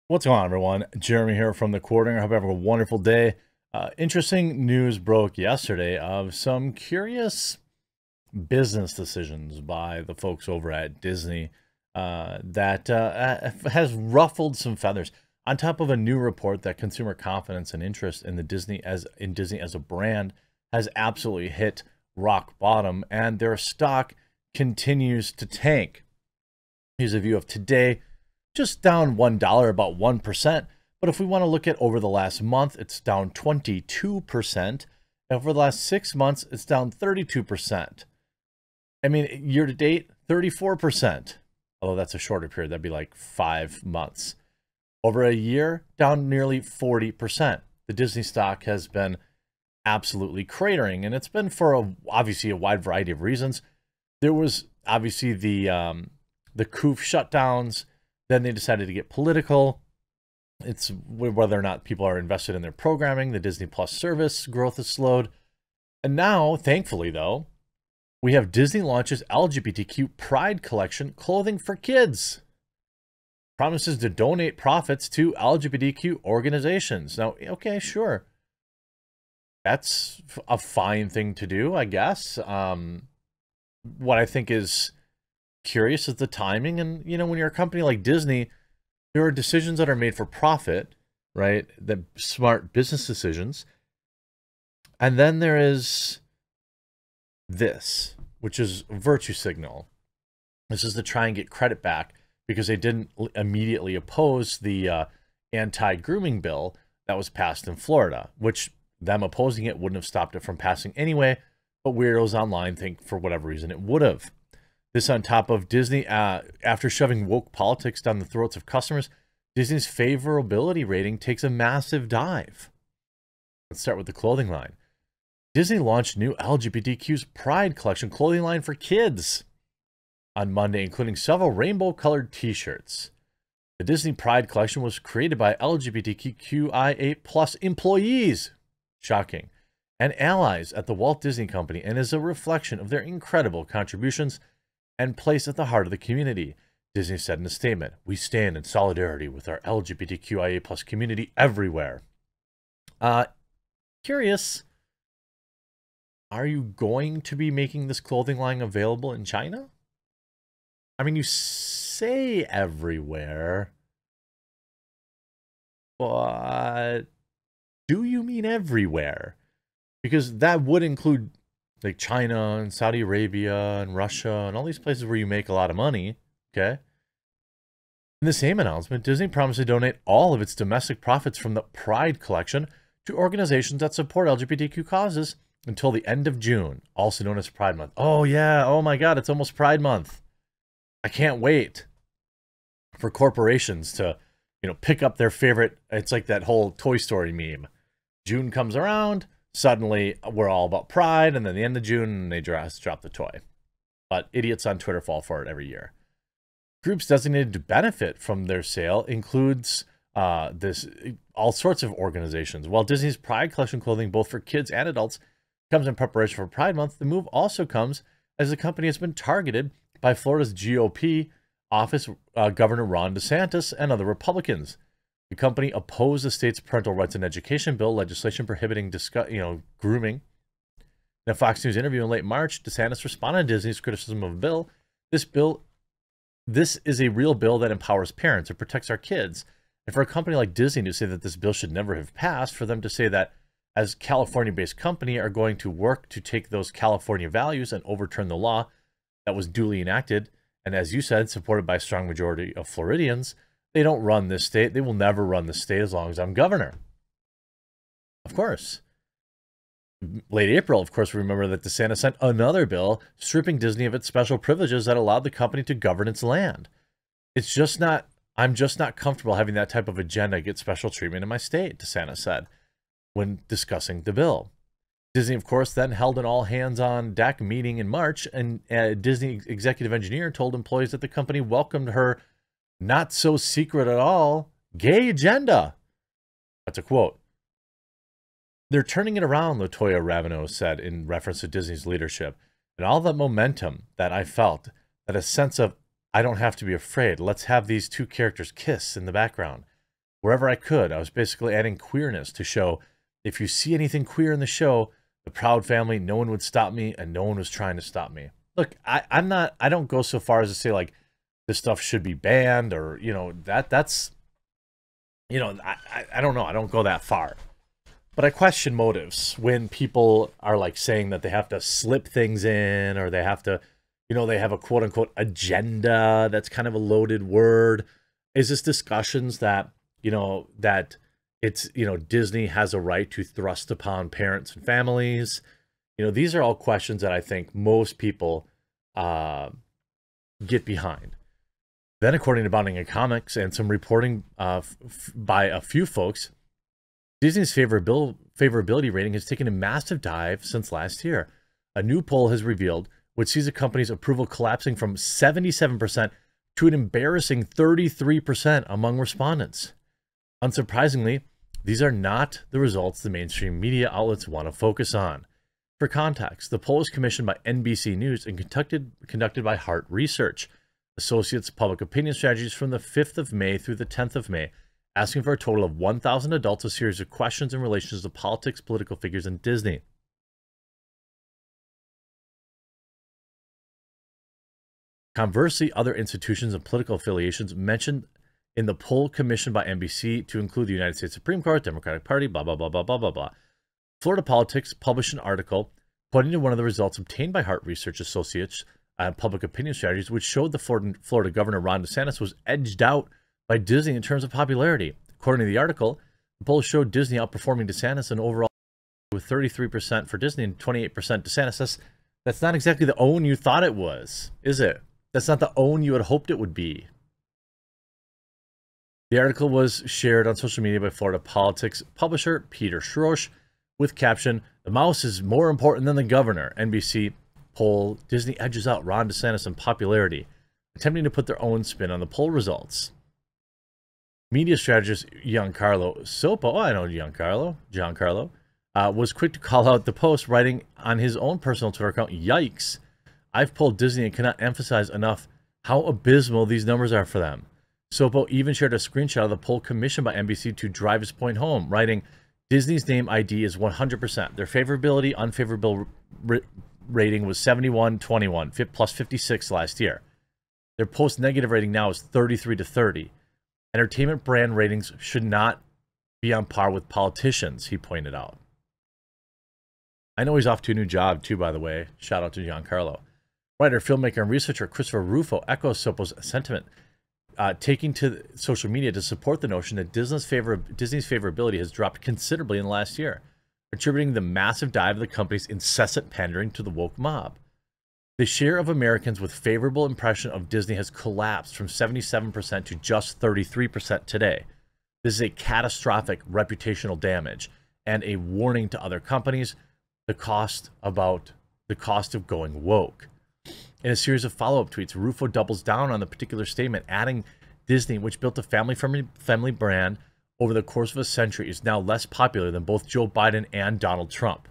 What's going on, everyone? Jeremy here from the Quartering. I hope you have a wonderful day. Interesting news broke yesterday of some curious business decisions by the folks over at Disney that has ruffled some feathers. On top of a new report that consumer confidence and interest in Disney as a brand has absolutely hit rock bottom, and their stock continues to tank. Here's a view of today. Just down $1, about 1%. But if we want to look at over the last month, it's down 22%. Over the last 6 months, it's down 32%. I mean, year to date, 34%. Although that's a shorter period, that'd be like 5 months. Over a year, down nearly 40%. The Disney stock has been absolutely cratering, and it's been for obviously a wide variety of reasons. There was obviously the COOF shutdowns. Then they decided to get political. It's whether or not people are invested in their programming. The Disney Plus service growth has slowed. And now, thankfully, though, we have Disney launches LGBTQ Pride Collection clothing for kids. Promises to donate profits to LGBTQ organizations. Now, okay, sure. That's a fine thing to do, I guess. What I think is curious is the timing. And you know, when you're a company like Disney, there are decisions that are made for profit, right? The smart business decisions. And then there is this, which is a virtue signal. This is to try and get credit back because they didn't immediately oppose the anti-grooming bill that was passed in Florida, which them opposing it wouldn't have stopped it from passing anyway, but weirdos online think for whatever reason it would have. This on top of Disney, after shoving woke politics down the throats of customers, Disney's favorability rating takes a massive dive. Let's start with the clothing line. Disney launched new LGBTQ's Pride Collection clothing line for kids on Monday, including several rainbow-colored t-shirts. The Disney Pride Collection was created by LGBTQIA+ employees, shocking, and allies at the Walt Disney Company, and is a reflection of their incredible contributions and place at the heart of the community. Disney said in a statement, "We stand in solidarity with our LGBTQIA+ community everywhere." Curious, are you going to be making this clothing line available in China? I mean, you say everywhere, but do you mean everywhere? Because that would include like China and Saudi Arabia and Russia and all these places where you make a lot of money, okay? In the same announcement, Disney promised to donate all of its domestic profits from the Pride Collection to organizations that support LGBTQ causes until the end of June, also known as Pride Month. Oh yeah, oh my God, it's almost Pride Month. I can't wait for corporations to, pick up their favorite. It's like that whole Toy Story meme. June comes around, suddenly we're all about pride, and then the end of June, they drop the toy. But idiots on Twitter fall for it every year. Groups designated to benefit from their sale includes all sorts of organizations. While Disney's Pride Collection clothing, both for kids and adults, comes in preparation for Pride Month, the move also comes as the company has been targeted by Florida's GOP office, Governor Ron DeSantis, and other Republicans. The company opposed the state's parental rights and education bill, legislation prohibiting grooming. In a Fox News interview in late March, DeSantis responded to Disney's criticism of the bill. This is a real bill that empowers parents. It protects our kids. And for a company like Disney to say that this bill should never have passed, for them to say that as California-based company are going to work to take those California values and overturn the law that was duly enacted, and as you said, supported by a strong majority of Floridians, they don't run this state. They will never run the state as long as I'm governor. Of course. Late April, of course, remember that DeSantis sent another bill stripping Disney of its special privileges that allowed the company to govern its land. It's just not, I'm just not comfortable having that type of agenda get special treatment in my state, DeSantis said when discussing the bill. Disney, of course, then held an all-hands-on-deck meeting in March, and a Disney executive engineer told employees that the company welcomed her not so secret at all gay agenda. That's a quote. They're turning it around, Latoya Ravino said in reference to Disney's leadership. And all the momentum that I felt, that a sense of, I don't have to be afraid. Let's have these two characters kiss in the background. wherever I could. I was basically adding queerness to show if you see anything queer in the show, the Proud Family, no one would stop me, and no one was trying to stop me. Look, I don't go so far as to say like this stuff should be banned or, you know, that's, you know, I don't know. I don't go that far. But I question motives when people are like saying that they have to slip things in or they have to, you know, they have a quote unquote agenda. That's kind of a loaded word. Is this discussions that, you know, that it's, you know, Disney has a right to thrust upon parents and families? You know, these are all questions that I think most people get behind. Then, according to Bounding in Comics and some reporting by a few folks, Disney's favorability rating has taken a massive dive since last year. A new poll has revealed, which sees the company's approval collapsing from 77% to an embarrassing 33% among respondents. Unsurprisingly, these are not the results the mainstream media outlets want to focus on. For context, the poll was commissioned by NBC News and conducted by Hart Research, Associates Public Opinion Strategies, from the 5th of May through the 10th of May, asking for a total of 1,000 adults a series of questions in relation to politics, political figures, and Disney. Conversely, other institutions and political affiliations mentioned in the poll commissioned by NBC to include the United States Supreme Court, Democratic Party, blah, blah, blah, blah, blah, blah, blah. Florida Politics published an article pointing to one of the results obtained by Hart Research Associates Public Opinion Strategies, which showed the Florida Governor Ron DeSantis was edged out by Disney in terms of popularity. According to the article, the poll showed Disney outperforming DeSantis and overall with 33% for Disney and 28% DeSantis. That's not exactly the own you thought it was, is it? That's not the own you had hoped it would be. The article was shared on social media by Florida Politics publisher Peter Schrosch with caption, "The mouse is more important than the governor. NBC poll, Disney edges out Ron DeSantis in popularity," attempting to put their own spin on the poll results. Media strategist Giancarlo Sopo, I know Giancarlo, was quick to call out the post, writing on his own personal Twitter account, "Yikes, I've polled Disney and cannot emphasize enough how abysmal these numbers are for them." Sopo even shared a screenshot of the poll commissioned by NBC to drive his point home, writing, "Disney's name ID is 100%. Their favorability, unfavorable rating was 71-21, plus 56 last year. Their post-negative rating now is 33-30. Entertainment brand ratings should not be on par with politicians," he pointed out. I know he's off to a new job too, by the way. Shout out to Giancarlo. Writer, filmmaker, and researcher Christopher Rufo echoes Sopo's sentiment, taking to social media to support the notion that Disney's favorability has dropped considerably in the last year, attributing the massive dive of the company's incessant pandering to the woke mob. The share of Americans with favorable impression of Disney has collapsed from 77% to just 33% today. This is a catastrophic reputational damage and a warning to other companies, the cost of going woke. In a series of follow-up tweets, Rufo doubles down on the particular statement, adding Disney, which built a family brand over the course of a century, is now less popular than both Joe Biden and Donald Trump.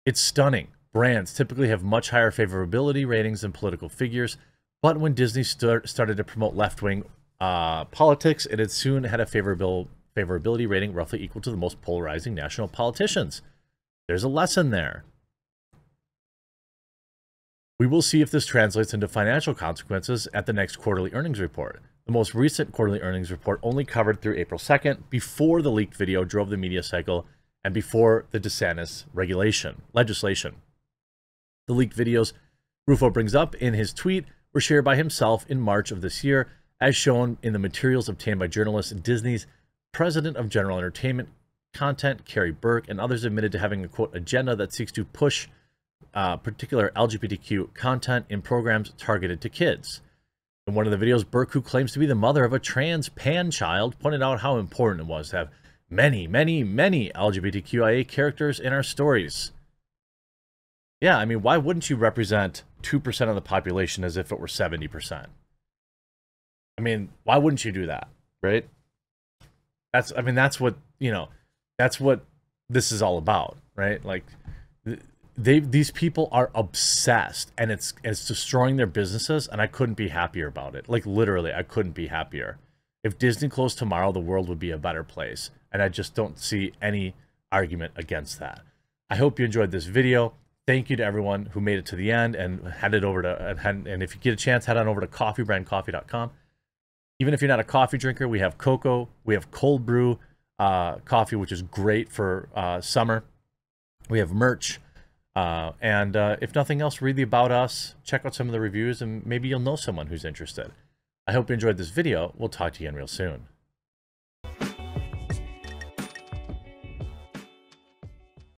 It's stunning. Brands typically have much higher favorability ratings than political figures, but when Disney started to promote left-wing politics, it had soon had a favorability rating roughly equal to the most polarizing national politicians. There's a lesson there. We will see if this translates into financial consequences at the next quarterly earnings report. The most recent quarterly earnings report only covered through April 2nd, before the leaked video drove the media cycle and before the DeSantis legislation. The leaked videos Rufo brings up in his tweet were shared by himself in March of this year, as shown in the materials obtained by journalists. Disney's president of general entertainment content, Carrie Burke, and others admitted to having a, quote, agenda that seeks to push particular LGBTQ content in programs targeted to kids. In one of the videos, Burke, who claims to be the mother of a trans pan child, pointed out how important it was to have many, many, many LGBTQIA characters in our stories. Yeah, I mean, why wouldn't you represent 2% of the population as if it were 70%? I mean, why wouldn't you do that, right? That's what, you know, that's what this is all about, right? Like, these people are obsessed, and it's destroying their businesses, and I couldn't be happier about it. Like, literally, I couldn't be happier. If Disney closed tomorrow, the world would be a better place. And I just don't see any argument against that. I hope you enjoyed this video. Thank you to everyone who made it to the end and headed over to, and if you get a chance, head on over to coffeebrandcoffee.com. Even if you're not a coffee drinker, we have cocoa, we have cold brew coffee, which is great for summer. We have merch. And if nothing else, read the About Us, check out some of the reviews, and maybe you'll know someone who's interested. I hope you enjoyed this video. We'll talk to you again real soon.